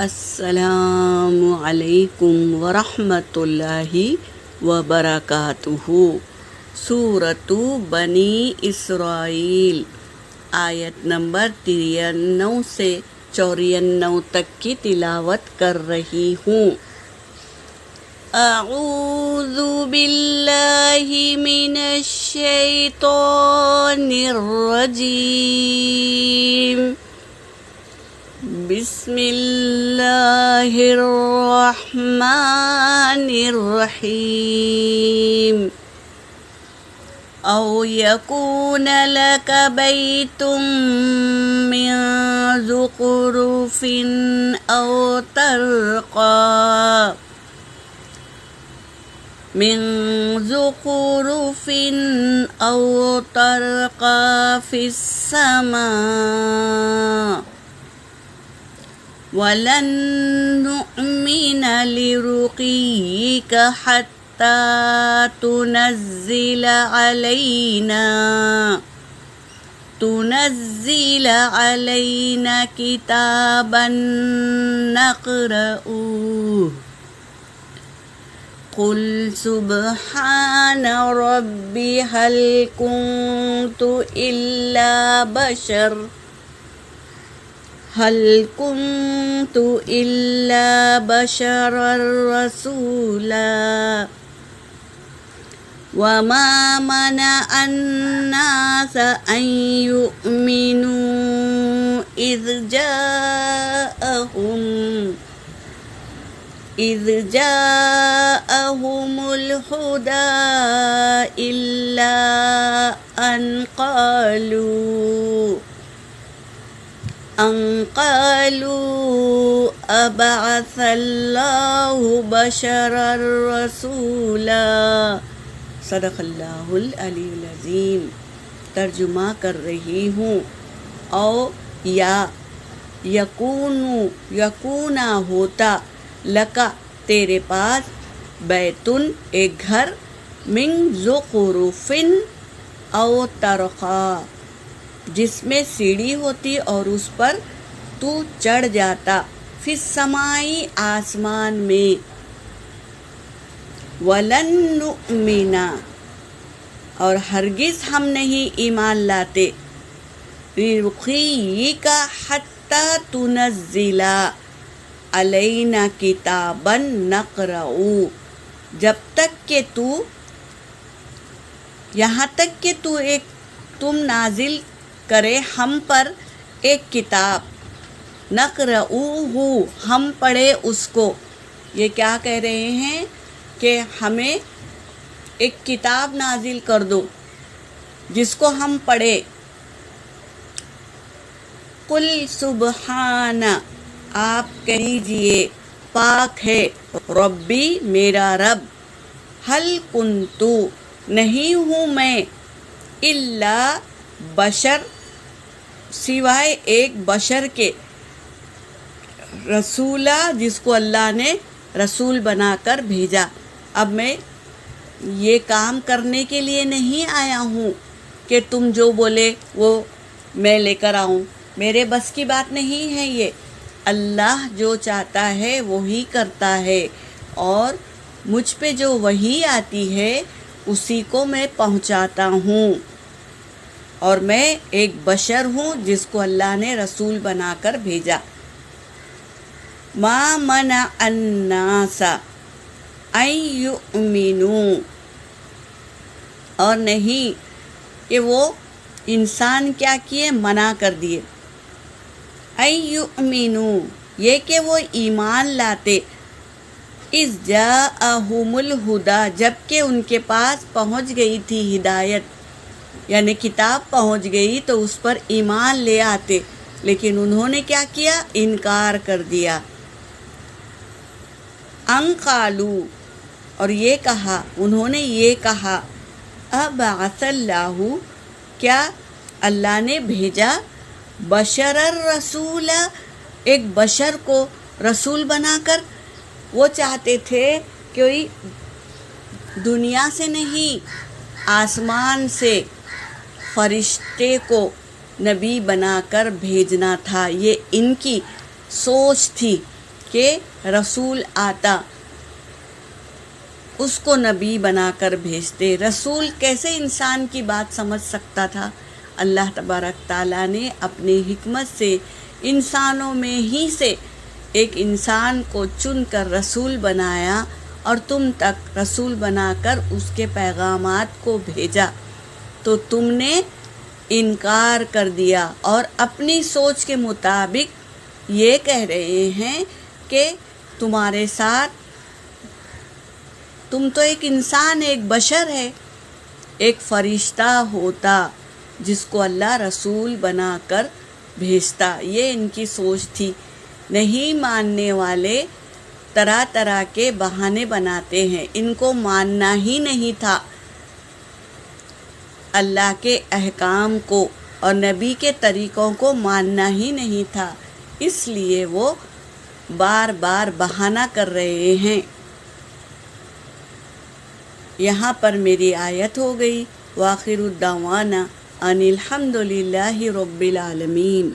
السلام علیکم ورحمۃ اللہ وبرکاتہ۔ سورۃ بنی اسرائیل آیت نمبر 93 سے 94 تک کی تلاوت کر رہی ہوں۔ اعوذ باللہ من الشیطان الرجیم، بسم اللہ الرحمن الرحیم۔ او یکون لک بیت من زخرف او ترقى في السماء ولن نؤمن لرقيك حتى تنزل علينا كتابا نقرأه قل سبحان ربي هل كنت إلا بشرا رسولا وما منع الناس أن يؤمنوا إذ جاءهم الهدى إلا أن قالوا أبعث الله بشرا رسولا۔ صدق اللہ العلی العظیم۔ ترجمہ کر رہی ہوں۔ او یا یکونا ہوتا، لکا تیرے پاس، بیتن ایک گھر، من زخرفن او ترقا جس میں سیڑھی ہوتی اور اس پر تو چڑھ جاتا، فی السمائی آسمان میں، ولن نؤمن اور ہرگز ہم نہیں ایمان لاتے، لرقیک حتی تنزل علینا کتابا نقرأو جب تک کہ یہاں تک کہ تم نازل کرے ہم پر ایک کتاب، نقرأوہ ہم پڑھے اس کو۔ یہ کیا کہہ رہے ہیں کہ ہمیں ایک کتاب نازل کر دو جس کو ہم پڑھے۔ قل سبحان آپ کہیجئے پاک ہے، ربی میرا رب، حل کنتو نہیں ہوں میں، الا بشر سوائے ایک بشر کے، رسولہ جس کو اللہ نے رسول بنا کر بھیجا۔ اب میں یہ کام کرنے کے لیے نہیں آیا ہوں کہ تم جو بولے وہ میں لے کر آؤں، میرے بس کی بات نہیں ہے یہ۔ اللہ جو چاہتا ہے وہی کرتا ہے، اور مجھ پہ جو وحی آتی ہے اسی کو میں پہنچاتا ہوں، اور میں ایک بشر ہوں جس کو اللہ نے رسول بنا کر بھیجا۔ ما منع الناس ان یؤمنوا اور نہیں کہ وہ انسان کیا کیے، منع کر دیے، ان یؤمنوا یہ کہ وہ ایمان لاتے، اذ جاءہم الہدی جب کہ ان کے پاس پہنچ گئی تھی ہدایت، یعنی کتاب پہنچ گئی تو اس پر ایمان لے آتے، لیکن انہوں نے کیا کیا، انکار کر دیا۔ ان قالوا اور یہ کہا، انہوں نے یہ کہا، ابعث اللہ کیا اللہ نے بھیجا، بشر الرسول ایک بشر کو رسول بنا کر۔ وہ چاہتے تھے کہ دنیا سے نہیں، آسمان سے فرشتے کو نبی بنا کر بھیجنا تھا۔ یہ ان کی سوچ تھی کہ رسول آتا اس کو نبی بنا کر بھیجتے۔ رسول کیسے انسان کی بات سمجھ سکتا تھا؟ اللہ تبارک تعالیٰ نے اپنی حکمت سے انسانوں میں ہی سے ایک انسان کو چن کر رسول بنایا اور تم تک رسول بنا کر اس کے پیغامات کو بھیجا، تو تم نے انکار کر دیا اور اپنی سوچ کے مطابق یہ کہہ رہے ہیں کہ تمہارے ساتھ تم تو ایک انسان، ایک بشر ہے، ایک فرشتہ ہوتا جس کو اللہ رسول بنا کر بھیجتا۔ یہ ان کی سوچ تھی۔ نہیں ماننے والے طرح طرح کے بہانے بناتے ہیں، ان کو ماننا ہی نہیں تھا اللہ کے احکام کو، اور نبی کے طریقوں کو ماننا ہی نہیں تھا، اس لیے وہ بار بار بہانہ کر رہے ہیں۔ یہاں پر میری آیت ہو گئی۔ وآخر الدعوانا ان الحمد للہ رب العالمین۔